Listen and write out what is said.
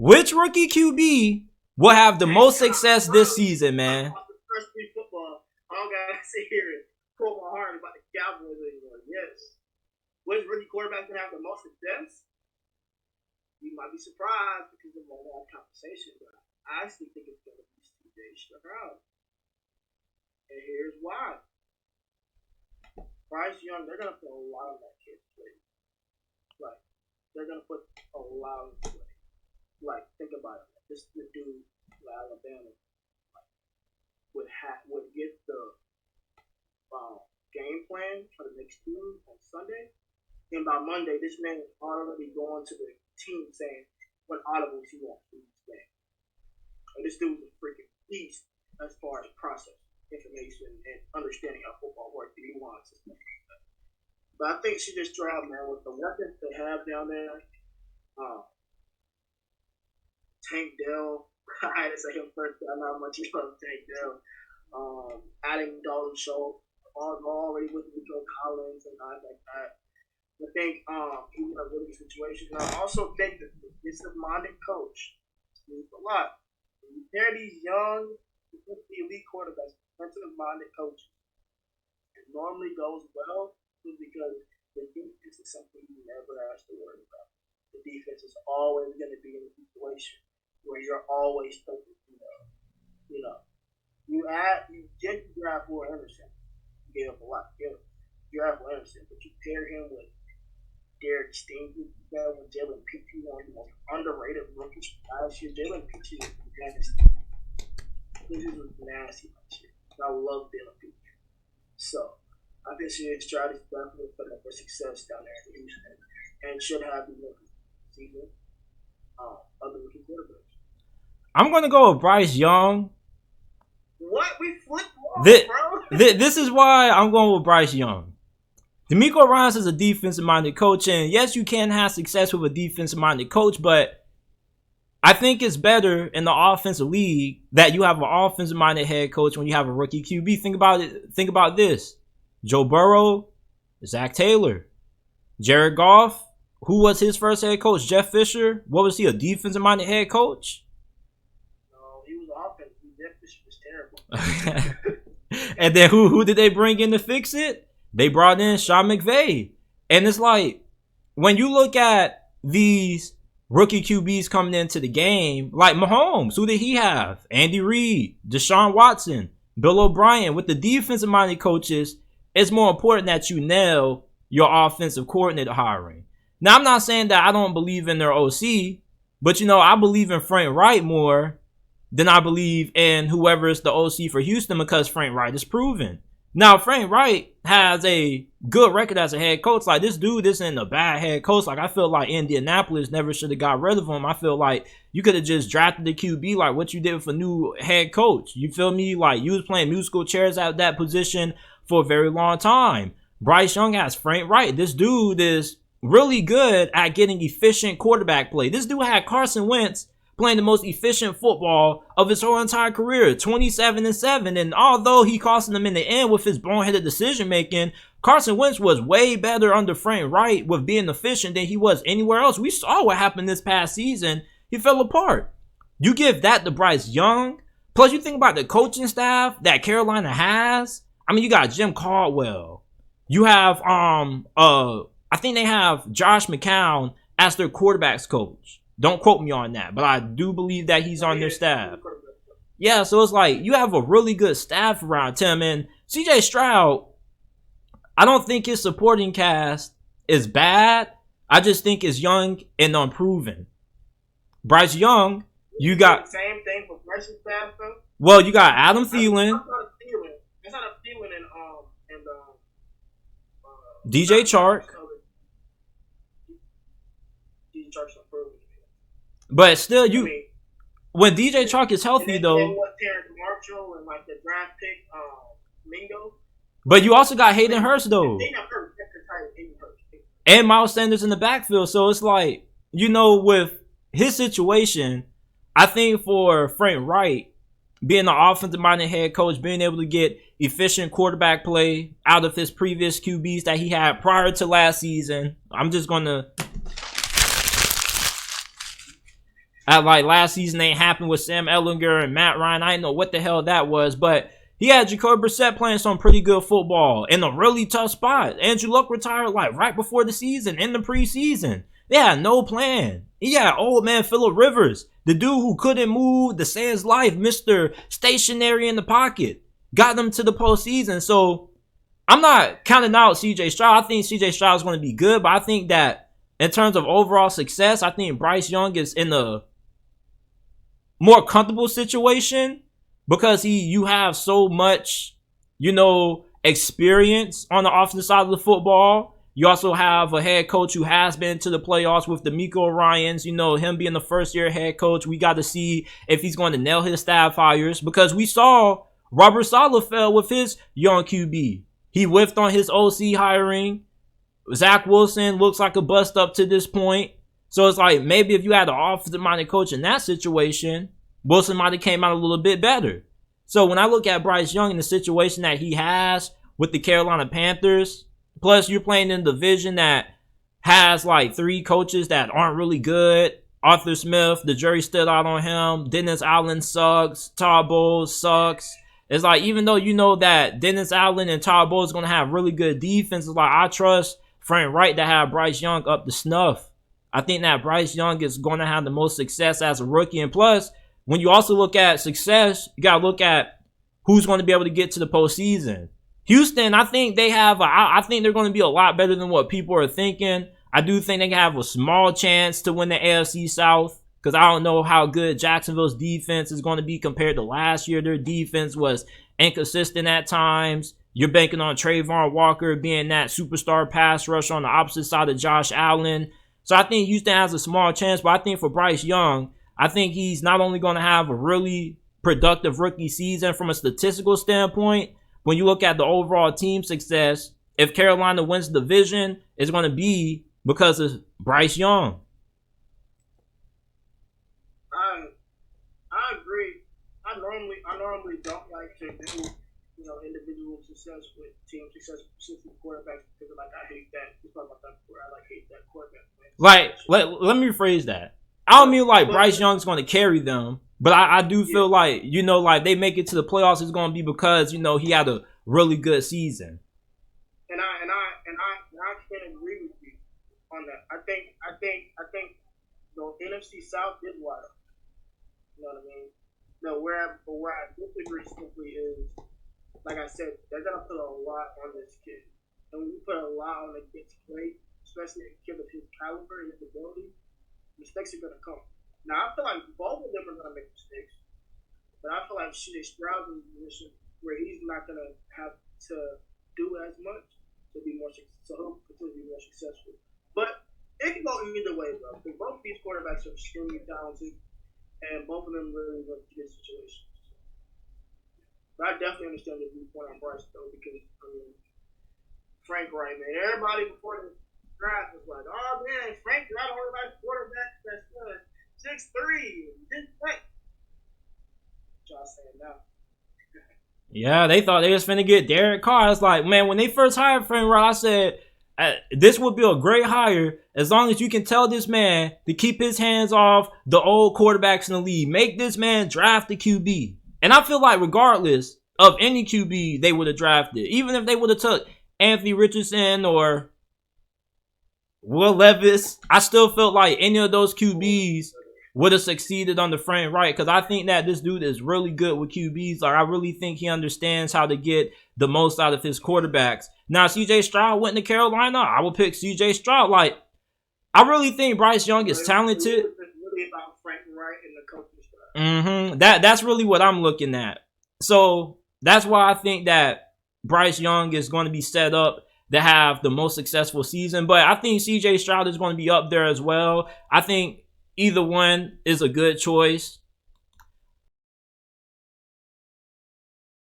Which rookie QB will have the most success this season, man? First week football, I don't gotta sit here and pull my heart about the Cowboys anymore. Yes. Which rookie quarterback can have the most success? You might be surprised because of all that conversation, but I actually think it's gonna be CJ Stroud. And here's why. Bryce Young, they're gonna put a lot of that kid's play. Like, they're gonna put a lot of play. Like, think about it. This is the dude from Alabama would get the game plan for the next team on Sunday, and by Monday, this man is already going to the team saying what audibles he wants for this game. And this dude is a freaking beast as far as process information and understanding how football works, the nuances. But I think she just Stroud, man, with the weapons they have down there. Tank Dell, I had to say him first. I know how much you love Tank Dell. Adding Dalton Schultz, already with Nico Collins and guys like that. I think he's in a really good situation. And I also think that this minded coach means a lot. When you pair these young, elite quarterbacks, defensive-minded coaches, it normally goes well because the defense is something you never have to worry about. The defense is always going to be in a situation where you're always focused, you draft Will Anderson. You gave up a lot. You draft Will Anderson, but you pair him with Derek Stingley, with Jalen Pitre, one of the most underrated rookies last year. Jalen Pitre was nasty. This was nasty last year. I love Jalen Pitre. So, I think CJ Stroud is definitely putting up for success down there in Houston and should have the rookie season of the rookie quarterbacks. I'm going to go with Bryce Young. What? We flipped bro. This is why I'm going with Bryce Young. DeMeco Ryans is a defensive-minded coach, and yes, you can have success with a defensive-minded coach, but I think it's better in the offensive league that you have an offensive-minded head coach when you have a rookie QB. Think about it. Think about this. Joe Burrow, Zach Taylor, Jared Goff. Who was his first head coach? Jeff Fisher. What was he, a defensive-minded head coach? And then who did they bring in to fix it? They brought in Sean McVay. And it's like, when you look at these rookie QBs coming into the game, like Mahomes, who did he have? Andy Reid, Deshaun Watson, Bill O'Brien. With the defensive-minded coaches, it's more important that you nail your offensive coordinator hiring. Now, I'm not saying that I don't believe in their OC, but, I believe in Frank Wright more than I believe in whoever is the OC for Houston because Frank Wright is proven. Now, Frank Wright has a good record as a head coach. Like, this dude isn't a bad head coach. Like, I feel like Indianapolis never should have got rid of him. I feel like you could have just drafted the QB like what you did for new head coach. You feel me? Like, you was playing musical chairs at that position for a very long time. Bryce Young has Frank Wright. This dude is really good at getting efficient quarterback play. This dude had Carson Wentz playing the most efficient football of his whole entire career, 27-7. And although he costed them in the end with his boneheaded decision making, Carson Wentz was way better under Frank Wright with being efficient than he was anywhere else. We saw what happened this past season. He fell apart. You give that to Bryce Young. Plus, you think about the coaching staff that Carolina has. I mean, you got Jim Caldwell. You have I think they have Josh McCown as their quarterbacks coach. Don't quote me on that, but I do believe that he's on their staff. Yeah, so it's like you have a really good staff around him. And CJ Stroud, I don't think his supporting cast is bad. I just think it's young and unproven. Bryce Young, you got... Same thing for Bryce's staff, though? Well, you got Adam Thielen. It's not a Thielen and DJ Chark. DJ Chark's unproven. But still, when DJ Chark is healthy, though. Terrence Marshall and like the draft pick, Mingo. But you also got Hayden Hurst, though. They not hurt. And Miles Sanders in the backfield. So it's like, with his situation, I think for Frank Wright, being the offensive-minded head coach, being able to get efficient quarterback play out of his previous QBs that he had prior to last season, I'm just going to... Like last season ain't happened with Sam Ellinger and Matt Ryan. I didn't know what the hell that was, but he had Jacoby Brissett playing some pretty good football in a really tough spot. Andrew Luck retired like right before the season, in the preseason. They had no plan. He had old man Phillip Rivers, the dude who couldn't move to save his life, Mr. Stationary in the pocket. Got them to the postseason. So I'm not counting out CJ Stroud. I think CJ Stroud is going to be good, but I think that in terms of overall success, I think Bryce Young is in a more comfortable situation because you have so much, experience on the offensive side of the football. You also have a head coach who has been to the playoffs with DeMeco Ryans. Him being the first-year head coach, we got to see if he's going to nail his staff hires because we saw Robert Saleh fell with his young QB. He whiffed on his OC hiring. Zach Wilson looks like a bust up to this point. So it's like maybe if you had an offensive-minded coach in that situation, Wilson might have came out a little bit better. So when I look at Bryce Young in the situation that he has with the Carolina Panthers, plus you're playing in a division that has like 3 coaches that aren't really good. Arthur Smith, the jury stood out on him. Dennis Allen sucks. Todd Bowles sucks. It's like even though you know that Dennis Allen and Todd Bowles is going to have really good defense, it's like I trust Frank Wright to have Bryce Young up to snuff. I think that Bryce Young is going to have the most success as a rookie. And plus, when you also look at success, you got to look at who's going to be able to get to the postseason. Houston, I think I think they're going to be a lot better than what people are thinking. I do think they can have a small chance to win the AFC South because I don't know how good Jacksonville's defense is going to be compared to last year. Their defense was inconsistent at times. You're banking on Trayvon Walker being that superstar pass rush on the opposite side of Josh Allen. So I think Houston has a small chance, but I think for Bryce Young, I think he's not only going to have a really productive rookie season from a statistical standpoint. When you look at the overall team success, if Carolina wins the division, it's going to be because of Bryce Young. I agree. I normally don't like to do individual success with team success, specifically quarterbacks, because I hate that. We talked about that before. I hate that quarterback. Like let me rephrase that. I don't mean like Bryce Young's going to carry them. But I do feel like, like they make it to the playoffs, it's going to be because, he had a really good season. And I can agree with you on that. I think the NFC South is wide open. You know what I mean? No, where I disagree simply is, like I said, they're going to put a lot on this kid. And when you put a lot on the kid's plate, especially a kid of his caliber and his ability, mistakes are going to come. Now, I feel like both of them are going to make mistakes, but I feel like CJ Stroud is in a position where he's not going to have to do as much to be more successful, so he'll continue to be more successful. But it can go either way, bro. Because both of these quarterbacks are extremely talented, and both of them really went to good situations. But I definitely understand the viewpoint on Bryce, though, because, Frank Wright, man. Everybody before the draft was like, oh, man, Frank Wright, everybody's quarterback that's good. 6'3", didn't play. Y'all saying now. Yeah, they thought they was finna get Derek Carr. It's like, man, when they first hired Frank Wright, I said, this would be a great hire as long as you can tell this man to keep his hands off the old quarterbacks in the league. Make this man draft the QB. And I feel like regardless of any QB they would have drafted, even if they would have took Anthony Richardson or Will Levis, I still felt like any of those QBs would have succeeded under Frank Wright because I think that this dude is really good with QBs. Like, I really think he understands how to get the most out of his quarterbacks. Now, CJ Stroud went to Carolina. I would pick CJ Stroud. Like, I really think Bryce Young is talented. It's really about Frank Wright and the coaching staff. That's really what I'm looking at. So that's why I think that Bryce Young is going to be set up to have the most successful season. But I think CJ Stroud is going to be up there as well. I think either one is a good choice.